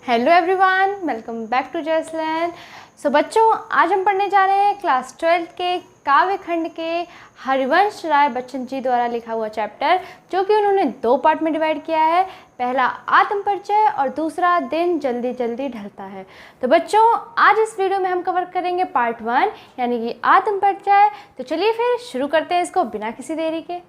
Hello everyone, welcome back to जयसलैंड। So बच्चों, आज हम पढ़ने जा रहे हैं क्लास 12 के काव्य खंड के हरिवंश राय बच्चन जी द्वारा लिखा हुआ चैप्टर, जो कि उन्होंने 2 पार्ट में डिवाइड किया है। पहला आत्म परिचय और दूसरा दिन जल्दी जल्दी ढलता है। तो बच्चों, आज इस वीडियो में हम कवर करेंगे पार्ट 1 यानी कि आत्म परिचय। तो चलिए फिर शुरू करते हैं इसको बिना किसी देरी के।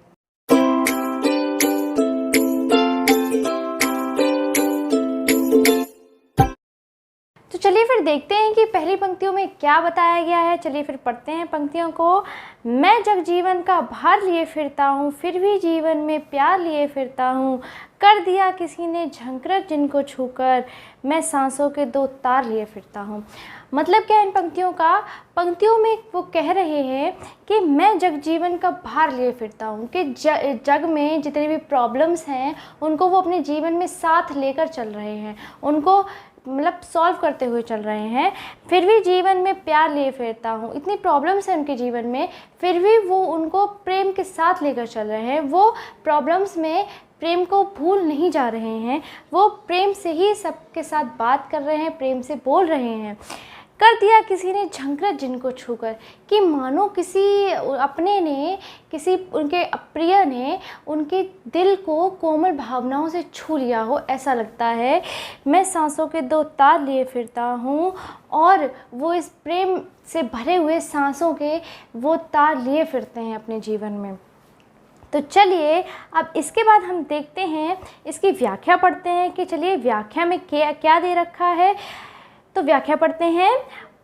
तो चलिए फिर देखते हैं कि पहली पंक्तियों में क्या बताया गया है। चलिए फिर पढ़ते हैं पंक्तियों को। मैं जग जीवन का भार लिए फिरता हूँ, फिर भी जीवन में प्यार लिए फिरता हूँ। कर दिया किसी ने झंकृत जिनको छूकर, मैं सांसों के 2 तार लिए फिरता हूँ। मतलब क्या इन पंक्तियों का? पंक्तियों में वो कह रहे हैं कि मैं जग जीवन का भार लिए फिरता हूँ, कि जग में जितने भी प्रॉब्लम्स हैं उनको वो अपने जीवन में साथ लेकर चल रहे हैं, उनको मतलब सॉल्व करते हुए चल रहे हैं। फिर भी जीवन में प्यार लिए फिरता हूँ। इतनी प्रॉब्लम्स हैं उनके जीवन में, फिर भी वो उनको प्रेम के साथ लेकर चल रहे हैं। वो प्रॉब्लम्स में प्रेम को भूल नहीं जा रहे हैं, वो प्रेम से ही सबके साथ बात कर रहे हैं, प्रेम से बोल रहे हैं। कर दिया किसी ने झंकृत जिनको छूकर, कि मानो किसी अपने ने, किसी उनके अप्रिय ने उनके दिल को कोमल भावनाओं से छू लिया हो, ऐसा लगता है। मैं सांसों के 2 तार लिए फिरता हूँ, और वो इस प्रेम से भरे हुए सांसों के वो तार लिए फिरते हैं अपने जीवन में। तो चलिए अब इसके बाद हम देखते हैं, इसकी व्याख्या पढ़ते हैं कि चलिए व्याख्या में क्या दे रखा है। तो व्याख्या पढ़ते हैं।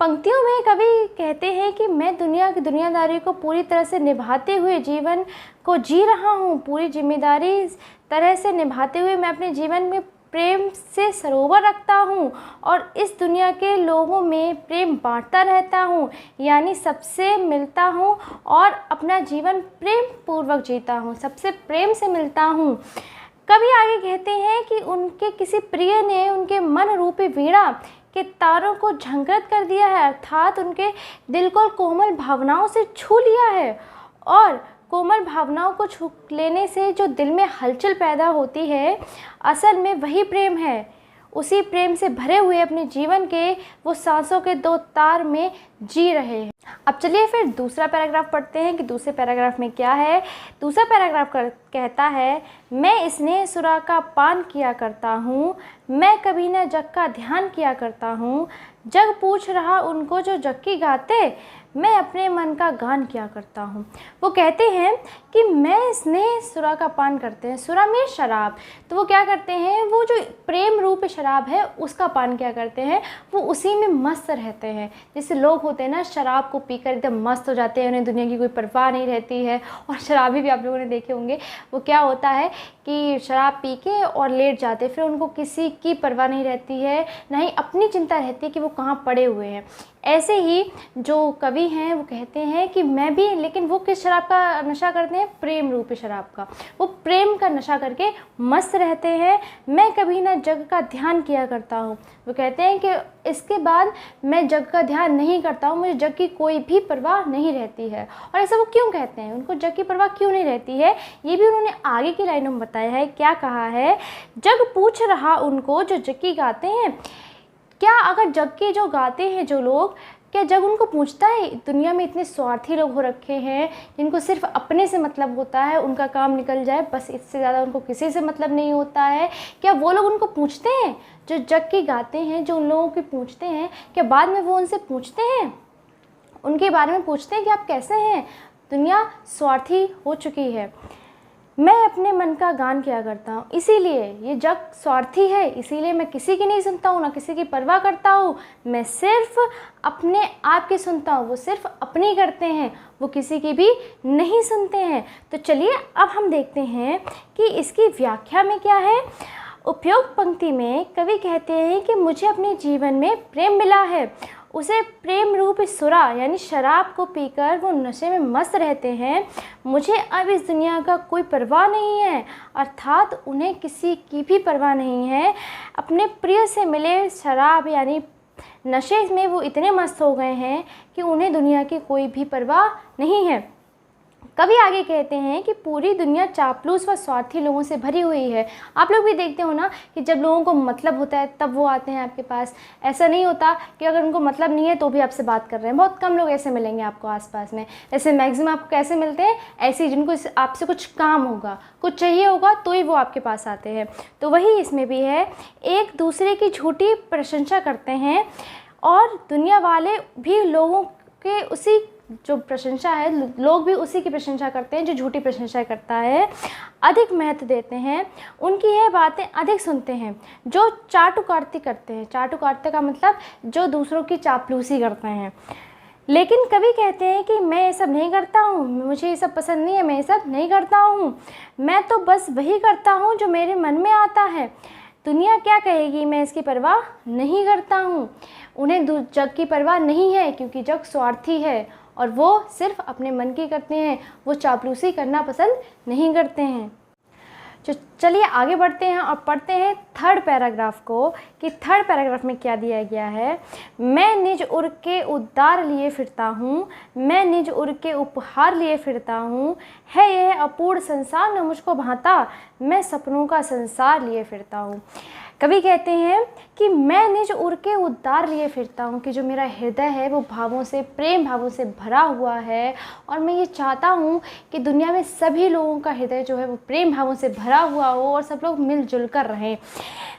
पंक्तियों में कवि कहते हैं कि मैं दुनिया की दुनियादारी को पूरी तरह से निभाते हुए जीवन को जी रहा हूँ। पूरी जिम्मेदारी तरह से निभाते हुए मैं अपने जीवन में प्रेम से सरोवर रखता हूँ, और इस दुनिया के लोगों में प्रेम बांटता रहता हूँ, यानी सबसे मिलता हूँ और अपना जीवन प्रेम पूर्वक जीता हूँ, सबसे प्रेम से मिलता हूँ। कवि आगे कहते हैं कि उनके किसी प्रिय ने उनके मन रूपी वीणा के तारों को झंकृत कर दिया है, अर्थात उनके दिल को कोमल भावनाओं से छू लिया है। और कोमल भावनाओं को छू लेने से जो दिल में हलचल पैदा होती है, असल में वही प्रेम है। उसी प्रेम से भरे हुए अपने जीवन के वो सांसों के 2 तार में जी रहे हैं। अब चलिए फिर दूसरा पैराग्राफ पढ़ते हैं कि दूसरे पैराग्राफ में क्या है। दूसरा पैराग्राफ कहता है, मैं स्नेह सुरा का पान किया करता हूँ, मैं कभी न जग का ध्यान किया करता हूँ। जग पूछ रहा उनको जो जग की गाते, मैं अपने मन का गान किया करता हूँ। वो कहते हैं कि मैं स्नेह सुरा का पान करते हैं। सुरा में शराब, तो वो क्या करते हैं, वो जो प्रेम रूप शराब है उसका पान क्या करते हैं, वो उसी में मस्त रहते हैं। जैसे लोग होते हैं ना, शराब को पीकर एकदम मस्त हो जाते हैं, उन्हें दुनिया की कोई परवाह नहीं रहती है। और शराबी भी आप लोगों ने देखे होंगे, वो क्या होता है कि शराब पी के और लेट जाते, फिर उनको किसी की परवाह नहीं रहती है, ना ही अपनी चिंता रहती है कि वो कहाँ पड़े हुए हैं। ऐसे ही जो कवि हैं वो कहते हैं कि मैं भी, लेकिन वो किस शराब का नशा करते हैं, प्रेम रूपी शराब का। वो प्रेम का नशा करके मस्त रहते हैं। मैं कभी ना जग का ध्यान किया करता हूँ। वो कहते हैं कि इसके बाद मैं जग का ध्यान नहीं करता हूँ, मुझे जग की कोई भी परवाह नहीं रहती है। और ऐसा वो क्यों कहते हैं, उनको जग की परवाह क्यों नहीं रहती है, ये भी उन्होंने आगे की लाइनों में बताया है। क्या कहा है, जग पूछ रहा उनको जो जग की गाते हैं। क्या अगर जग के जो गाते हैं जो लोग, क्या जग उनको पूछता है? दुनिया में इतने स्वार्थी लोग हो रखे हैं जिनको सिर्फ अपने से मतलब होता है, उनका काम निकल जाए बस, इससे ज़्यादा उनको किसी से मतलब नहीं होता है। क्या वो लोग उनको पूछते हैं जो जग की गाते हैं, जो उन लोगों की पूछते हैं? क्या बाद में वो उनसे पूछते हैं, उनके बारे में पूछते हैं कि आप कैसे हैं? दुनिया स्वार्थी हो चुकी है। मैं अपने मन का गान किया करता हूँ, इसीलिए ये जग स्वार्थी है, इसीलिए मैं किसी की नहीं सुनता हूँ, ना किसी की परवाह करता हूँ। मैं सिर्फ अपने आप की सुनता हूँ, वो सिर्फ अपनी करते हैं, वो किसी की भी नहीं सुनते हैं। तो चलिए अब हम देखते हैं कि इसकी व्याख्या में क्या है। उपयुक्त पंक्ति में कवि कहते हैं कि मुझे अपने जीवन में प्रेम मिला है। उसे प्रेम रूप सुरा यानी शराब को पीकर वो नशे में मस्त रहते हैं। मुझे अब इस दुनिया का कोई परवाह नहीं है, अर्थात उन्हें किसी की भी परवाह नहीं है। अपने प्रिय से मिले शराब यानी नशे में वो इतने मस्त हो गए हैं कि उन्हें दुनिया की कोई भी परवाह नहीं है। कवि आगे कहते हैं कि पूरी दुनिया चापलूस व स्वार्थी लोगों से भरी हुई है। आप लोग भी देखते हो ना कि जब लोगों को मतलब होता है तब वो आते हैं आपके पास। ऐसा नहीं होता कि अगर उनको मतलब नहीं है तो भी आपसे बात कर रहे हैं। बहुत कम लोग ऐसे मिलेंगे आपको आसपास में। ऐसे मैक्सिमम आपको कैसे मिलते हैं? ऐसे जिनको आपसे कुछ काम होगा, कुछ चाहिए होगा तो ही वो आपके पास आते हैं। तो वही इसमें भी है, एक दूसरे की झूठी प्रशंसा करते हैं और दुनिया वाले भी लोगों के उसी जो प्रशंसा है, लोग भी उसी की प्रशंसा करते हैं जो झूठी प्रशंसा करता है, अधिक महत्व देते हैं, उनकी यह बातें अधिक सुनते हैं जो चाटुकारिता करते हैं। चाटुकारिता का मतलब जो दूसरों की चापलूसी करते हैं। लेकिन कभी कहते हैं कि मैं ये सब नहीं करता हूँ, मुझे ये सब पसंद नहीं है, मैं ये सब नहीं करता हूँ, मैं तो बस वही करता हूँ जो मेरे मन में आता है। दुनिया क्या कहेगी, मैं इसकी परवाह नहीं करता हूँ। उन्हें जग की परवाह नहीं है क्योंकि जग स्वार्थी है और वो सिर्फ अपने मन की करते हैं, वो चापलूसी करना पसंद नहीं करते हैं। चलिए आगे बढ़ते हैं और पढ़ते हैं थर्ड पैराग्राफ को कि थर्ड पैराग्राफ में क्या दिया गया है। मैं निज उर के उद्धार लिए फिरता हूँ, मैं निज उर के उपहार लिए फिरता हूँ, है यह अपूर्ण संसार न मुझको भाता, मैं सपनों का संसार लिए फिरता हूँ। कवि कहते हैं कि मैं निज उर के उद्धार लिए फिरता हूँ, कि जो मेरा हृदय है वो भावों से, प्रेम भावों से भरा हुआ है और मैं ये चाहता हूँ कि दुनिया में सभी लोगों का हृदय जो है वो प्रेम भावों से भरा हुआ हो और सब लोग मिलजुल कर रहें।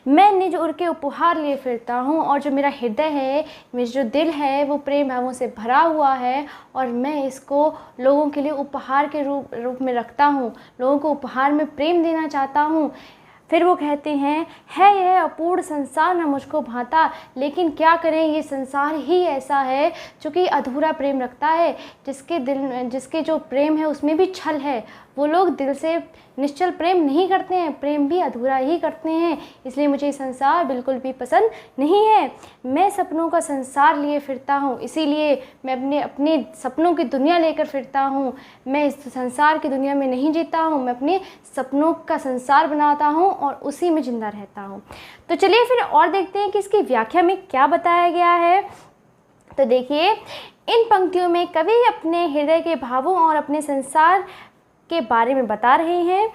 मैं निज उर के उपहार लिए फिरता हूँ और जो मेरा हृदय है, मेरा जो दिल है वो प्रेम भावों से भरा हुआ है और मैं इसको लोगों के लिए उपहार के रूप में रखता हूँ, लोगों को उपहार में प्रेम देना चाहता हूँ। फिर वो कहते हैं, है यह अपूर्ण संसार न मुझको भाता, लेकिन क्या करें, ये संसार ही ऐसा है जो कि अधूरा प्रेम रखता है, जिसके जो प्रेम है उसमें भी छल है। वो लोग दिल से निश्चल प्रेम नहीं करते हैं, प्रेम भी अधूरा ही करते हैं। इसलिए मुझे ये संसार बिल्कुल भी पसंद नहीं है। मैं सपनों का संसार लिए फिरता हूँ, इसीलिए मैं अपने सपनों की दुनिया लेकर फिरता हूँ। मैं इस संसार की दुनिया में नहीं जीता हूँ, मैं अपने सपनों का संसार बनाता हूँ और उसी में जिंदा रहता हूँ। तो चलिए फिर और देखते हैं कि इसकी व्याख्या में क्या बताया गया है। तो देखिए, इन पंक्तियों में कवि अपने हृदय के भावों और अपने संसार के बारे में बता रहे हैं।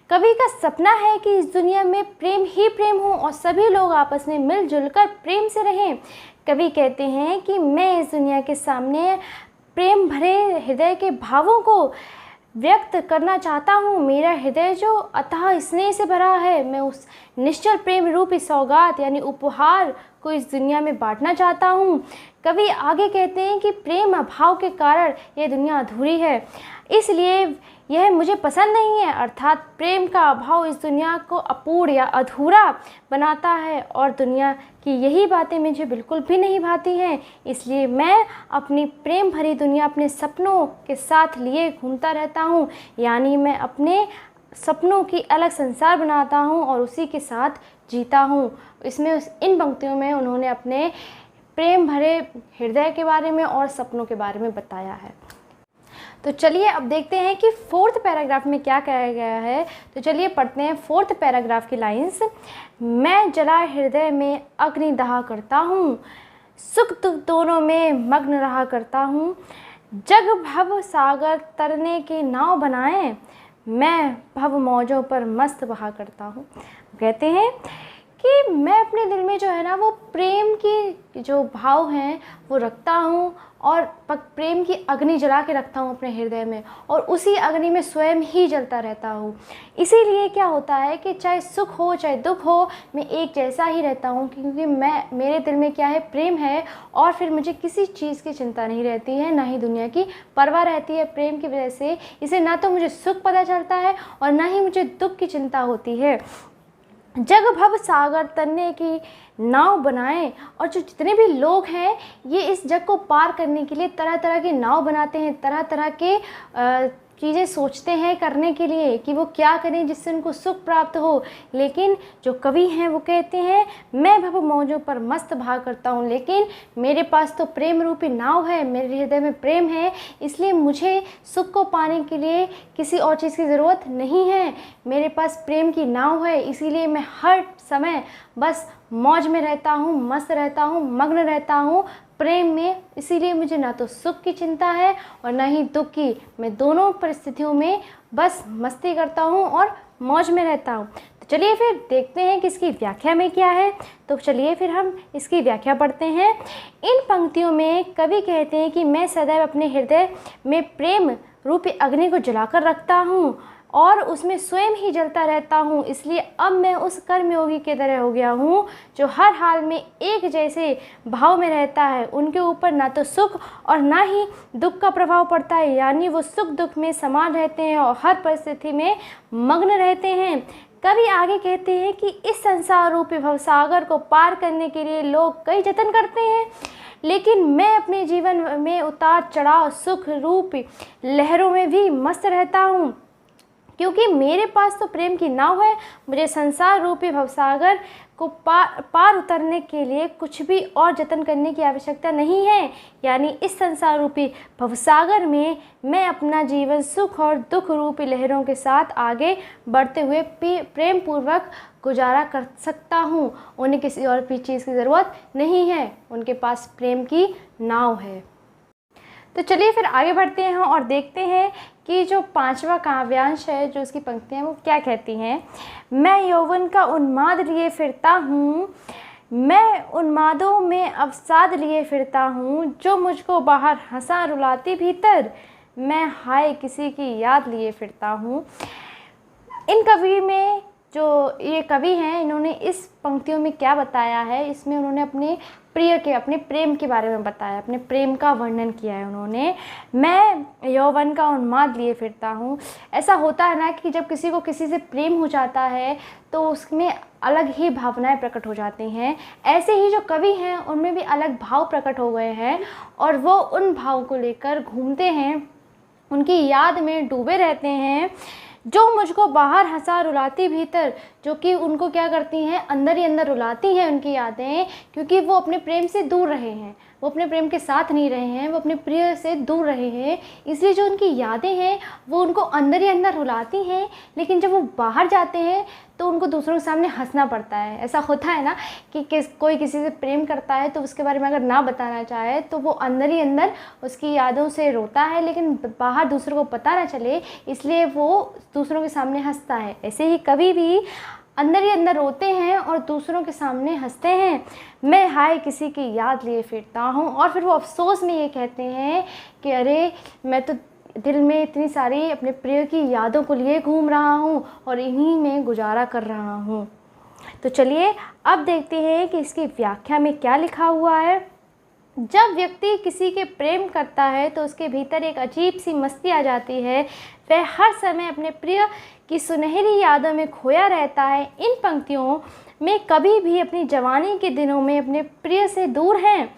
कवि का सपना है कि इस दुनिया में प्रेम ही प्रेम हो और सभी लोग आपस में मिलजुल कर प्रेम से रहें। कवि कहते हैं कि मैं इस दुनिया के सामने प्रेम भरे हृदय के भावों को व्यक्त करना चाहता हूँ। मेरा हृदय जो अथाह स्नेह से भरा है, मैं उस निश्चल प्रेम रूपी सौगात यानी उपहार को इस दुनिया में बांटना चाहता हूँ। कवि आगे कहते हैं कि प्रेम अभाव के कारण यह दुनिया अधूरी है, इसलिए यह मुझे पसंद नहीं है। अर्थात प्रेम का अभाव इस दुनिया को अपूर्ण या अधूरा बनाता है और दुनिया की यही बातें मुझे बिल्कुल भी नहीं भाती हैं। इसलिए मैं अपनी प्रेम भरी दुनिया अपने सपनों के साथ लिए घूमता रहता हूँ, यानी मैं अपने सपनों की अलग संसार बनाता हूँ और उसी के साथ जीता हूँ। इसमें इन पंक्तियों में उन्होंने अपने प्रेम भरे हृदय के बारे में और सपनों के बारे में बताया है। तो चलिए अब देखते हैं कि फोर्थ पैराग्राफ में क्या कहा गया है। तो चलिए पढ़ते हैं फोर्थ पैराग्राफ की लाइंस। मैं जला हृदय में अग्नि दहा करता हूँ, सुख दुख दोनों में मग्न रहा करता हूँ। जग भव सागर तरने के नाव बनाए, मैं भव मौजों पर मस्त बहा करता हूँ। कहते हैं कि मैं अपने दिल में जो है ना वो प्रेम की जो भाव हैं वो रखता हूँ और प्रेम की अग्नि जला के रखता हूँ अपने हृदय में और उसी अग्नि में स्वयं ही जलता रहता हूँ। इसीलिए क्या होता है कि चाहे सुख हो चाहे दुख हो, मैं एक जैसा ही रहता हूँ, क्योंकि मेरे दिल में क्या है, प्रेम है और फिर मुझे किसी चीज़ की चिंता नहीं रहती है, ना ही दुनिया की परवाह रहती है। प्रेम की वजह से इसे ना तो मुझे सुख पता चलता है और ना ही मुझे दुख की चिंता होती है। जग भव सागर तरने की नाव बनाएं, और जो जितने भी लोग हैं ये इस जग को पार करने के लिए तरह तरह की नाव बनाते हैं, तरह तरह के चीज़ें सोचते हैं करने के लिए कि वो क्या करें जिससे उनको सुख प्राप्त हो। लेकिन जो कवि हैं वो कहते हैं मैं भव मौजों पर मस्त बहा करता हूँ, लेकिन मेरे पास तो प्रेम रूपी नाव है, मेरे हृदय में प्रेम है, इसलिए मुझे सुख को पाने के लिए किसी और चीज़ की ज़रूरत नहीं है। मेरे पास प्रेम की नाव है, इसीलिए मैं हर समय बस मौज में रहता हूँ, मस्त रहता हूँ, मग्न रहता हूँ प्रेम में, इसीलिए मुझे ना तो सुख की चिंता है और ना ही दुख की। मैं दोनों परिस्थितियों में बस मस्ती करता हूँ और मौज में रहता हूँ। तो चलिए फिर देखते हैं कि इसकी व्याख्या में क्या है। तो चलिए फिर हम इसकी व्याख्या पढ़ते हैं। इन पंक्तियों में कवि कहते हैं कि मैं सदैव अपने हृदय में प्रेम रूपी अग्नि को जलाकर रखता हूँ और उसमें स्वयं ही जलता रहता हूँ। इसलिए अब मैं उस कर्मयोगी के तरह हो गया हूँ जो हर हाल में एक जैसे भाव में रहता है। उनके ऊपर ना तो सुख और ना ही दुख का प्रभाव पड़ता है, यानी वो सुख दुख में समान रहते हैं और हर परिस्थिति में मग्न रहते हैं। कवि आगे कहते हैं कि इस संसार रूपी भवसागर को पार करने के लिए लोग कई जतन करते हैं, लेकिन मैं अपने जीवन में उतार चढ़ाव सुख रूपी लहरों में भी मस्त रहता हूँ, क्योंकि मेरे पास तो प्रेम की नाव है। मुझे संसार रूपी भवसागर को पार उतरने के लिए कुछ भी और जतन करने की आवश्यकता नहीं है। यानी इस संसार रूपी भवसागर में मैं अपना जीवन सुख और दुख रूपी लहरों के साथ आगे बढ़ते हुए प्रेम पूर्वक गुजारा कर सकता हूँ। उन्हें किसी और भी चीज़ की ज़रूरत नहीं है, उनके पास प्रेम की नाव है। तो चलिए फिर आगे बढ़ते हैं और देखते हैं कि जो 5वां काव्यांश है, जो उसकी पंक्तियाँ वो क्या कहती हैं। मैं यौवन का उन्माद लिए फिरता हूँ, मैं उन्मादों में अवसाद लिए फिरता हूँ, जो मुझको बाहर हंसा रुलाती भीतर, मैं हाय किसी की याद लिए फिरता हूँ। इन कवि में जो ये कवि हैं, इन्होंने इस पंक्तियों में क्या बताया है, इसमें उन्होंने अपने प्रिय के, अपने प्रेम के बारे में बताया, अपने प्रेम का वर्णन किया है उन्होंने। मैं यौवन का उन्माद लिए फिरता हूँ। ऐसा होता है ना कि जब किसी को किसी से प्रेम हो जाता है तो उसमें अलग ही भावनाएं प्रकट हो जाती हैं। ऐसे ही जो कवि हैं उनमें भी अलग भाव प्रकट हो गए हैं और वो उन भाव को लेकर घूमते हैं, उनकी याद में डूबे रहते हैं। जो मुझको बाहर हंसा रुलाती भीतर, जो कि उनको क्या करती हैं, अंदर ही अंदर रुलाती हैं उनकी यादें, क्योंकि वो अपने प्रेम से दूर रहे हैं, वो अपने प्रेम के साथ नहीं रहे हैं, वो अपने प्रिय से दूर रहे हैं। इसलिए जो उनकी यादें हैं वो उनको अंदर ही अंदर रुलाती हैं, लेकिन जब वो बाहर जाते हैं तो उनको दूसरों के सामने हंसना पड़ता है। ऐसा होता है ना कि कोई किसी से प्रेम करता है तो उसके बारे में अगर ना बताना चाहे तो वो अंदर ही अंदर उसकी यादों से रोता है, लेकिन बाहर दूसरों को पता ना चले, इसलिए वो दूसरों के सामने हंसता है। ऐसे ही कभी भी अंदर ही अंदर रोते हैं और दूसरों के सामने हंसते हैं। मैं हाय किसी की याद लिए फिरता हूँ, और फिर वो अफसोस में ये कहते हैं कि अरे मैं तो दिल में इतनी सारी अपने प्रिय की यादों को लिए घूम रहा हूँ और इन्हीं में गुजारा कर रहा हूँ। तो चलिए अब देखते हैं कि इसकी व्याख्या में क्या लिखा हुआ है। जब व्यक्ति किसी के प्रेम करता है तो उसके भीतर एक अजीब सी मस्ती आ जाती है। वह हर समय अपने प्रिय की सुनहरी यादों में खोया रहता है। इन पंक्तियों में कभी भी अपनी जवानी के दिनों में अपने प्रिय से दूर हैं।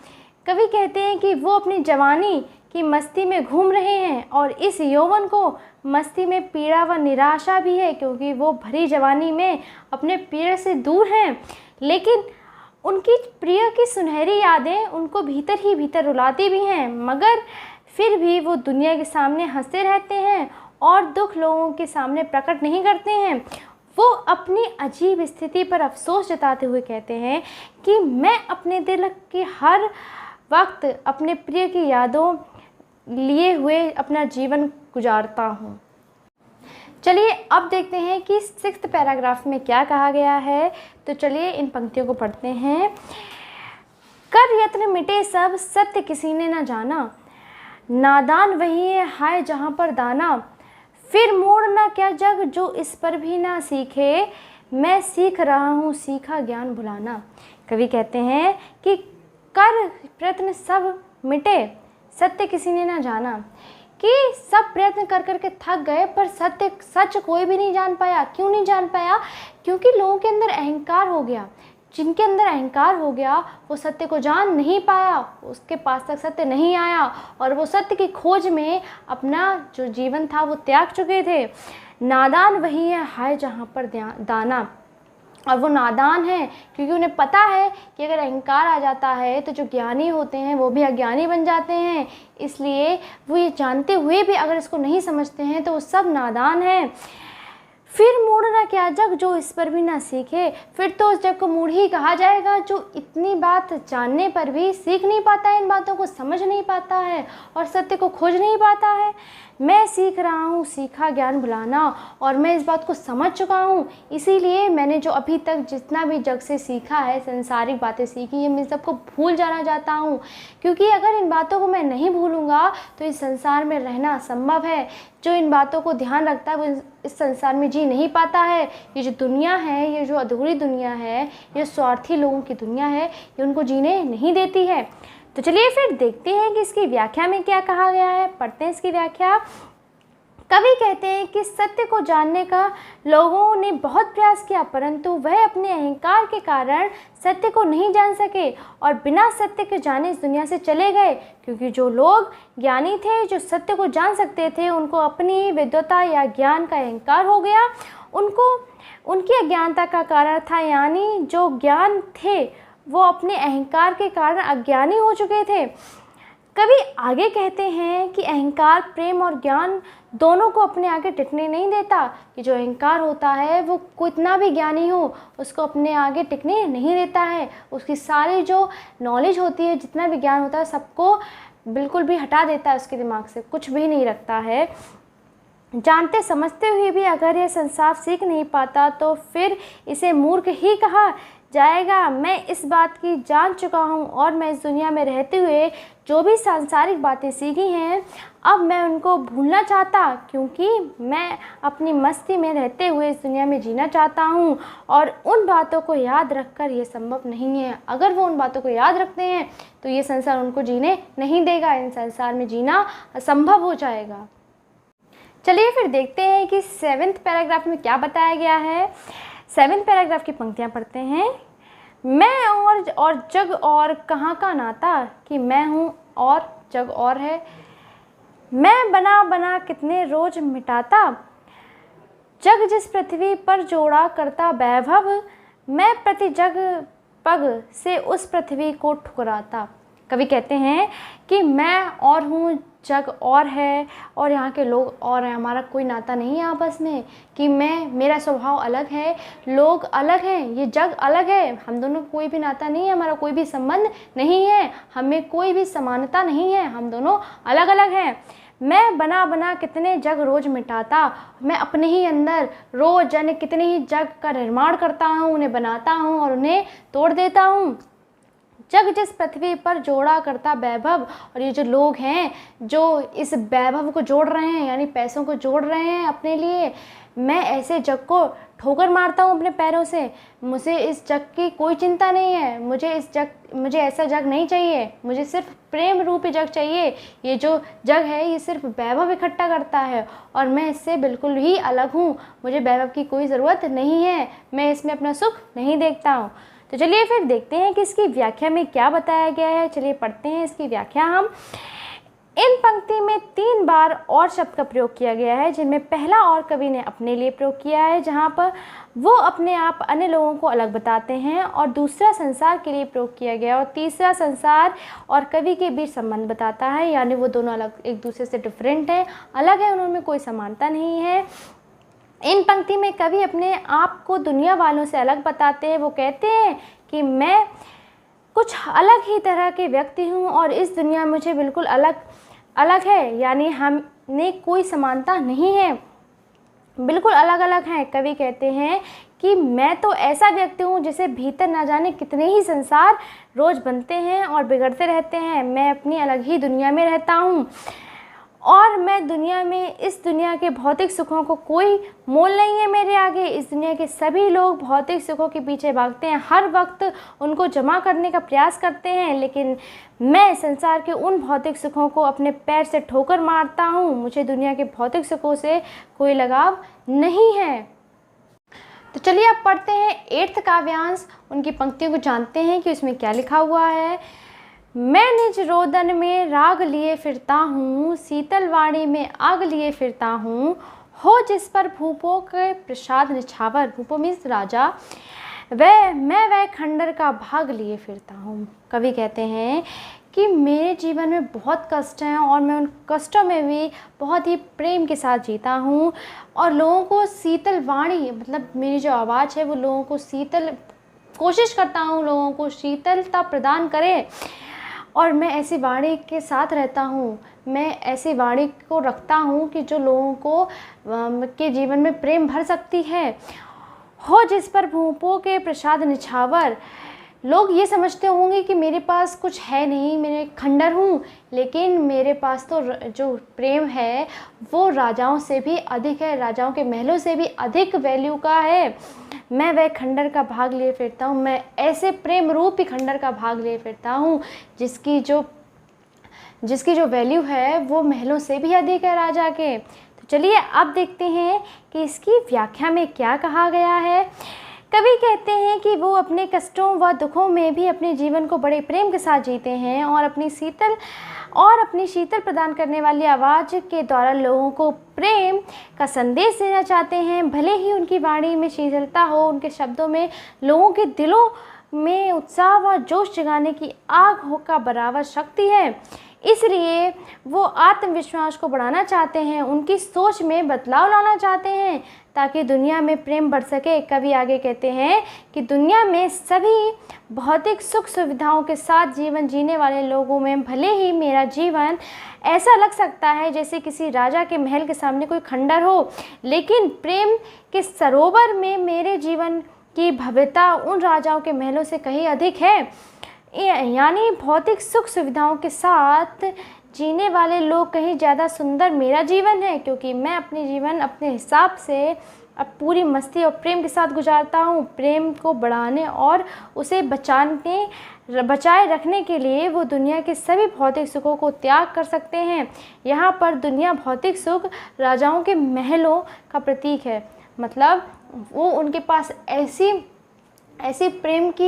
कवि कहते हैं कि वो अपनी जवानी की मस्ती में घूम रहे हैं और इस यौवन को मस्ती में पीड़ा व निराशा भी है, क्योंकि वो भरी जवानी में अपने प्रिय से दूर हैं, लेकिन उनकी प्रिय की सुनहरी यादें उनको भीतर ही भीतर रुलाती भी हैं। मगर फिर भी वो दुनिया के सामने हंसते रहते हैं और दुख लोगों के सामने प्रकट नहीं करते हैं। वो अपनी अजीब स्थिति पर अफसोस जताते हुए कहते हैं कि मैं अपने दिल के हर वक्त अपने प्रिय की यादों लिए हुए अपना जीवन गुजारता हूँ। चलिए अब देखते हैं कि 6th पैराग्राफ में क्या कहा गया है। तो चलिए इन पंक्तियों को पढ़ते हैं। कर यत्न मिटे सब सत्य किसी ने न जाना, नादान वही है हाय जहाँ पर दाना, फिर मोड़ ना क्या जग जो इस पर भी ना सीखे, मैं सीख रहा हूँ सीखा ज्ञान भुलाना। कवि कहते हैं कि कर प्रयत्न सब मिटे सत्य किसी ने ना जाना, कि सब प्रयत्न कर कर के थक गए पर सच कोई भी नहीं जान पाया। क्यों नहीं जान पाया? क्योंकि लोगों के अंदर अहंकार हो गया। जिनके अंदर अहंकार हो गया वो सत्य को जान नहीं पाया, उसके पास तक सत्य नहीं आया और वो सत्य की खोज में अपना जो जीवन था वो त्याग चुके थे। नादान वही है हाय जहाँ पर दाना, और वो नादान है क्योंकि उन्हें पता है कि अगर अहंकार आ जाता है तो जो ज्ञानी होते हैं वो भी अज्ञानी बन जाते हैं। इसलिए वो ये जानते हुए भी अगर इसको नहीं समझते हैं तो वो सब नादान हैं। फिर मूढ़ ना क्या जग जो इस पर भी ना सीखे। फिर तो उस जग को मूढ़ ही कहा जाएगा जो इतनी बात जानने पर भी सीख नहीं पाता है, इन बातों को समझ नहीं पाता है और सत्य को खोज नहीं पाता है। मैं सीख रहा हूँ सीखा ज्ञान भुलाना, और मैं इस बात को समझ चुका हूँ, इसीलिए मैंने जो अभी तक जितना भी जग से सीखा है, संसारिक बातें सीखी है, मैं सबको भूल जाना चाहता हूँ। क्योंकि अगर इन बातों को मैं नहीं भूलूँगा तो इस संसार में रहना असंभव है। जो इन बातों को ध्यान रखता है वो इस संसार में जी नहीं पाता है। ये जो दुनिया है, ये जो अधूरी दुनिया है, ये स्वार्थी लोगों की दुनिया है, ये उनको जीने नहीं देती है। तो चलिए फिर देखते हैं कि इसकी व्याख्या में क्या कहा गया है। पढ़ते हैं इसकी व्याख्या। कवि कहते हैं कि सत्य को जानने का लोगों ने बहुत प्रयास किया, परंतु वह अपने अहंकार के कारण सत्य को नहीं जान सके और बिना सत्य के जाने इस दुनिया से चले गए। क्योंकि जो लोग ज्ञानी थे, जो सत्य को जान सकते थे, उनको अपनी विद्वता या ज्ञान का अहंकार हो गया। उनको उनकी अज्ञानता का कारण था, यानी जो ज्ञान थे वो अपने अहंकार के कारण अज्ञानी हो चुके थे। कवि आगे कहते हैं कि अहंकार प्रेम और ज्ञान दोनों को अपने आगे टिकने नहीं देता। कि जो अहंकार होता है वो कितना भी ज्ञानी हो उसको अपने आगे टिकने नहीं देता है। उसकी सारी जो नॉलेज होती है, जितना भी ज्ञान होता है, सबको बिल्कुल भी हटा देता है, उसके दिमाग से कुछ भी नहीं रखता है। जानते समझते हुए भी अगर यह संसार सीख नहीं पाता तो फिर इसे मूर्ख ही कहा जाएगा। मैं इस बात की जान चुका हूँ और मैं इस दुनिया में रहते हुए जो भी सांसारिक बातें सीखी हैं, अब मैं उनको भूलना चाहता, क्योंकि मैं अपनी मस्ती में रहते हुए इस दुनिया में जीना चाहता हूँ और उन बातों को याद रखकर ये संभव नहीं है। अगर वो उन बातों को याद रखते हैं तो ये संसार उनको जीने नहीं देगा, इन संसार में जीना असंभव हो जाएगा। चलिए फिर देखते हैं कि 7वें पैराग्राफ में क्या बताया गया है। 7वें पैराग्राफ की पंक्तियाँ पढ़ते हैं। मैं और जग और कहाँ का नाता, कि मैं हूँ और जग और है। मैं बना बना कितने रोज मिटाता, जग जिस पृथ्वी पर जोड़ा करता वैभव। मैं प्रति जग पग से उस पृथ्वी को ठुकराता। कवि कहते हैं कि मैं और हूँ, जग और है और यहाँ के लोग और हैं, हमारा कोई नाता नहीं है आपस में। कि मेरा स्वभाव अलग है, लोग अलग हैं, ये जग अलग है, हम दोनों कोई भी नाता नहीं है, हमारा कोई भी संबंध नहीं है, हमें कोई भी समानता नहीं है, हम दोनों अलग अलग हैं। मैं बना बना कितने जग रोज मिटाता, मैं अपने ही अंदर रोज यानी कितने ही जग का निर्माण करता हूँ, उन्हें बनाता हूँ और उन्हें तोड़ देता हूँ। जग जिस पृथ्वी पर जोड़ा करता वैभव, और ये जो लोग हैं जो इस वैभव को जोड़ रहे हैं यानी पैसों को जोड़ रहे हैं अपने लिए, मैं ऐसे जग को ठोकर मारता हूँ अपने पैरों से। मुझे इस जग की कोई चिंता नहीं है, मुझे ऐसा जग नहीं चाहिए, मुझे सिर्फ प्रेम रूपी जग चाहिए। ये जो जग है ये सिर्फ वैभव इकट्ठा करता है और मैं इससे बिल्कुल ही अलग हूँ, मुझे वैभव की कोई ज़रूरत नहीं है, मैं इसमें अपना सुख नहीं देखता हूँ। तो चलिए फिर देखते हैं कि इसकी व्याख्या में क्या बताया गया है। चलिए पढ़ते हैं इसकी व्याख्या हम। इन पंक्ति में 3 बार और शब्द का प्रयोग किया गया है, जिनमें पहला और कवि ने अपने लिए प्रयोग किया है, जहाँ पर वो अपने आप अन्य लोगों को अलग बताते हैं, और दूसरा संसार के लिए प्रयोग किया गया और तीसरा संसार और कवि के बीच संबंध बताता है, यानी वो दोनों अलग एक दूसरे से डिफरेंट हैं, अलग है, उनमें कोई समानता नहीं है। इन पंक्ति में कवि अपने आप को दुनिया वालों से अलग बताते हैं। वो कहते हैं कि मैं कुछ अलग ही तरह के व्यक्ति हूँ और इस दुनिया मुझे बिल्कुल अलग है, यानी हमने कोई समानता नहीं है, बिल्कुल अलग अलग हैं। कवि कहते हैं कि मैं तो ऐसा व्यक्ति हूँ जिसे भीतर ना जाने कितने ही संसार रोज़ बनते हैं और बिगड़ते रहते हैं। मैं अपनी अलग ही दुनिया में रहता हूँ और मैं दुनिया में इस दुनिया के भौतिक सुखों को कोई मोल नहीं है मेरे आगे। इस दुनिया के सभी लोग भौतिक सुखों के पीछे भागते हैं, हर वक्त उनको जमा करने का प्रयास करते हैं, लेकिन मैं संसार के उन भौतिक सुखों को अपने पैर से ठोकर मारता हूँ। मुझे दुनिया के भौतिक सुखों से कोई लगाव नहीं है। तो चलिए अब पढ़ते हैं 8th काव्यांश, उनकी पंक्तियों को जानते हैं कि उसमें क्या लिखा हुआ है। मैं निज रोदन में राग लिए फिरता हूँ, शीतल वाणी में आग लिए फिरता हूँ, हो जिस पर भूपों के प्रसाद निछावर। भूपो मीन्स राजा। मैं खंडर का भाग लिए फिरता हूँ। कवि कहते हैं कि मेरे जीवन में बहुत कष्ट हैं और मैं उन कष्टों में भी बहुत ही प्रेम के साथ जीता हूँ और लोगों को शीतल वाणी, मतलब मेरी जो आवाज़ है वो लोगों को कोशिश करता हूँ लोगों को शीतलता प्रदान करे। और मैं ऐसी वाणी के साथ रहता हूँ, मैं ऐसी वाणी को रखता हूँ कि जो लोगों को के जीवन में प्रेम भर सकती है। हो जिस पर भूपों के प्रसाद निछावर। लोग ये समझते होंगे कि मेरे पास कुछ है नहीं, मैं खंडर हूँ, लेकिन मेरे पास तो जो प्रेम है वो राजाओं से भी अधिक है, राजाओं के महलों से भी अधिक वैल्यू का है। मैं वह खंडर का भाग लिए फिरता हूँ, मैं ऐसे प्रेम रूपी खंडर का भाग लिए फिरता हूँ जिसकी जो वैल्यू है वो महलों से भी अधिक है राजा के। तो चलिए अब देखते हैं कि इसकी व्याख्या में क्या कहा गया है। कवि कहते हैं कि वो अपने कष्टों व दुखों में भी अपने जीवन को बड़े प्रेम के साथ जीते हैं और अपनी शीतल प्रदान करने वाली आवाज़ के द्वारा लोगों को प्रेम का संदेश देना चाहते हैं। भले ही उनकी वाणी में शीतलता हो, उनके शब्दों में लोगों के दिलों में उत्साह व जोश जगाने की आग हो का बराबर शक्ति है, इसलिए वो आत्मविश्वास को बढ़ाना चाहते हैं, उनकी सोच में बदलाव लाना चाहते हैं ताकि दुनिया में प्रेम बढ़ सके। कवि आगे कहते हैं कि दुनिया में सभी भौतिक सुख सुविधाओं के साथ जीवन जीने वाले लोगों में भले ही मेरा जीवन ऐसा लग सकता है जैसे किसी राजा के महल के सामने कोई खंडर हो, लेकिन प्रेम के सरोवर में मेरे जीवन की भव्यता उन राजाओं के महलों से कहीं अधिक है। यानी भौतिक सुख सुविधाओं के साथ जीने वाले लोग कहीं ज़्यादा सुंदर मेरा जीवन है, क्योंकि मैं अपने जीवन अपने हिसाब से अब पूरी मस्ती और प्रेम के साथ गुजारता हूँ। प्रेम को बढ़ाने और उसे बचाए रखने के लिए वो दुनिया के सभी भौतिक सुखों को त्याग कर सकते हैं। यहाँ पर दुनिया भौतिक सुख राजाओं के महलों का प्रतीक है, मतलब वो उनके पास ऐसी प्रेम की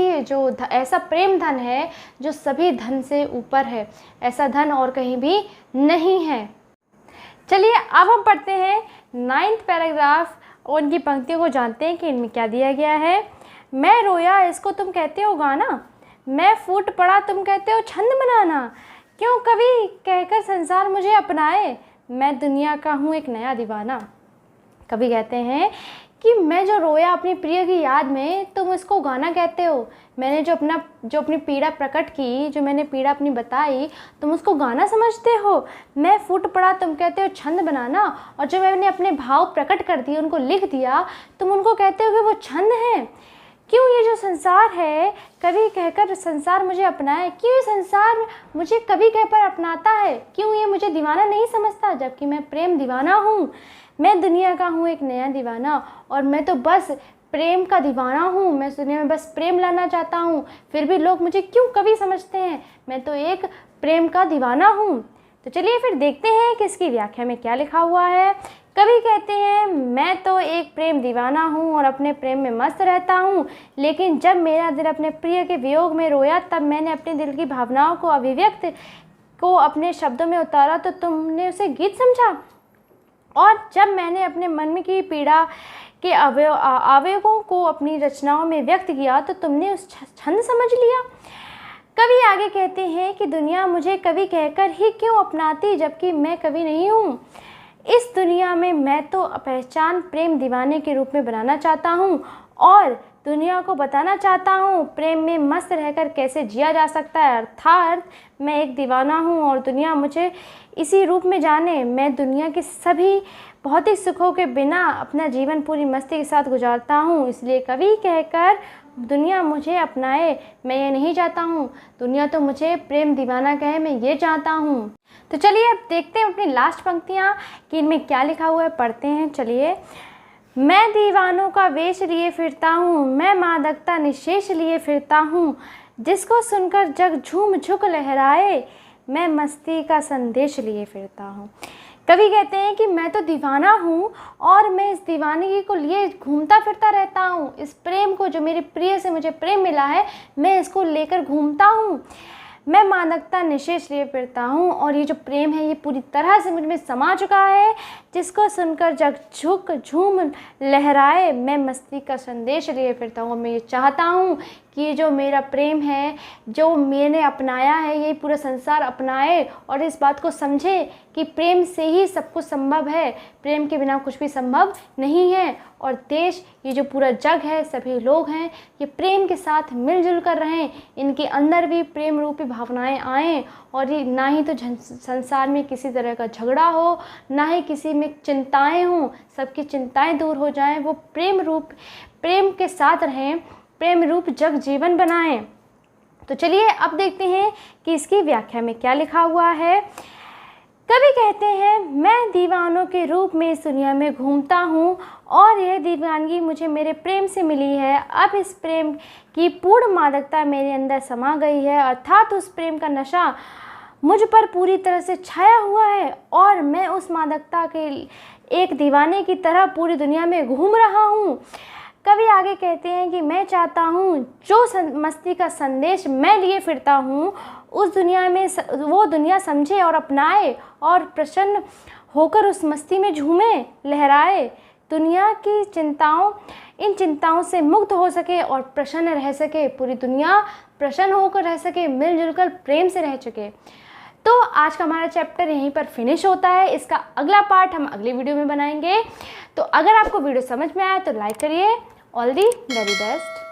ऐसा प्रेम धन है जो सभी धन से ऊपर है, ऐसा धन और कहीं भी नहीं है। चलिए अब हम पढ़ते हैं 9th पैराग्राफ और उनकी पंक्तियों को जानते हैं कि इनमें क्या दिया गया है। मैं रोया इसको तुम कहते हो गाना, मैं फूट पड़ा तुम कहते हो छंद बनाना, क्यों कवि कहकर संसार मुझे अपनाए, मैं दुनिया का हूँ एक नया दीवाना। कवि कहते हैं कि मैं जो रोया अपनी प्रिय की याद में, तुम उसको गाना कहते हो। मैंने जो अपनी पीड़ा प्रकट की, जो मैंने पीड़ा अपनी बताई, तुम उसको गाना समझते हो। मैं फूट पड़ा तुम कहते हो छंद बनाना, और जो मैंने अपने भाव प्रकट कर दिए, उनको लिख दिया, तुम उनको कहते हो कि वो छंद है। क्यों ये जो संसार है कवि कहकर संसार मुझे अपनाए, क्यों ये संसार मुझे कवि कहकर अपनाता है, क्यों ये मुझे दीवाना नहीं समझता, जबकि मैं प्रेम दीवाना हूँ। मैं दुनिया का हूँ एक नया दीवाना, और मैं तो बस प्रेम का दीवाना हूँ, मैं दुनिया में बस प्रेम लाना चाहता हूँ, फिर भी लोग मुझे क्यों कवि समझते हैं, मैं तो एक प्रेम का दीवाना हूँ। तो चलिए फिर देखते हैं कि इसकी व्याख्या में क्या लिखा हुआ है। कवि कहते हैं मैं तो एक प्रेम दीवाना हूँ और अपने प्रेम में मस्त रहता हूँ, लेकिन जब मेरा दिल अपने प्रिय के वियोग में रोया, तब मैंने अपने दिल की भावनाओं को अभिव्यक्त को अपने शब्दों में उतारा तो तुमने उसे गीत समझा, और जब मैंने अपने मन की पीड़ा के आवेगों को अपनी रचनाओं में व्यक्त किया तो तुमने उस छंद समझ लिया। कवि आगे कहते हैं कि दुनिया मुझे कवि कहकर ही क्यों अपनाती, जबकि मैं कवि नहीं हूँ। इस दुनिया में मैं तो पहचान प्रेम दीवाने के रूप में बनाना चाहता हूँ और दुनिया को बताना चाहता हूँ प्रेम में मस्त रहकर कैसे जिया जा सकता है, अर्थात मैं एक दीवाना हूँ और दुनिया मुझे इसी रूप में जाने। मैं दुनिया के सभी भौतिक सुखों के बिना अपना जीवन पूरी मस्ती के साथ गुजारता हूँ, इसलिए कवि कहकर दुनिया मुझे अपनाए मैं ये नहीं चाहता हूँ, दुनिया तो मुझे प्रेम दीवाना कहे मैं ये चाहता हूँ। तो चलिए अब देखते हैं अपनी लास्ट पंक्तियाँ कि इनमें क्या लिखा हुआ है, पढ़ते हैं। चलिए, मैं दीवानों का वेश लिए फिरता हूँ, मैं मादकता निशेष लिए फिरता हूँ, जिसको सुनकर जग झूम झुक लहराए, मैं मस्ती का संदेश लिए फिरता हूँ। कवि कहते हैं कि मैं तो दीवाना हूँ और मैं इस दीवानगी को लिए घूमता फिरता रहता हूँ, इस प्रेम को जो मेरे प्रिय से मुझे प्रेम मिला है मैं इसको लेकर घूमता हूँ। मैं मादकता निशेष लिए फिरता हूँ। और ये जो प्रेम है ये पूरी तरह से मुझ में समा चुका है, जिसको सुनकर जग झुक झूम लहराए। मैं मस्ती का संदेश लिए फिरता हूँ। मैं ये चाहता हूँ कि ये जो मेरा प्रेम है, जो मैंने अपनाया है, ये पूरा संसार अपनाए और इस बात को समझे कि प्रेम से ही सब कुछ संभव है, प्रेम के बिना कुछ भी संभव नहीं है। और देश, ये जो पूरा जग है, सभी लोग हैं, ये प्रेम के साथ मिलजुल कर रहें, इनके अंदर भी प्रेम रूपी भावनाएं आएँ और ये ना ही तो संसार में किसी तरह का झगड़ा हो, ना ही किसी में चिंताएं हों, सबकी चिंताएं दूर हो जाएं, वो प्रेम के साथ रहें, प्रेम रूप जग जीवन बनाएं। तो चलिए अब देखते हैं कि इसकी व्याख्या में क्या लिखा हुआ है। कवि कहते हैं, मैं दीवानों के रूप में इस दुनिया में घूमता हूँ और यह दीवानगी मुझे मेरे प्रेम से मिली है। अब इस प्रेम की पूर्ण मादकता मेरे अंदर समा गई है, अर्थात उस प्रेम का नशा मुझ पर पूरी तरह से छाया हुआ है और मैं उस मादकता के एक दीवाने की तरह पूरी दुनिया में घूम रहा हूँ। कवि आगे कहते हैं कि मैं चाहता हूँ जो मस्ती का संदेश मैं लिए फिरता हूँ, उस दुनिया में वो दुनिया समझे और अपनाए और प्रसन्न होकर उस मस्ती में झूमे लहराए। दुनिया की इन चिंताओं से मुक्त हो सके और प्रसन्न रह सके, पूरी दुनिया प्रसन्न होकर रह सके, मिलजुल कर प्रेम से रह सके। तो आज का हमारा चैप्टर यहीं पर फिनिश होता है। इसका अगला पार्ट हम अगली वीडियो में बनाएंगे। तो अगर आपको वीडियो समझ में आया तो लाइक करिए। All the very best.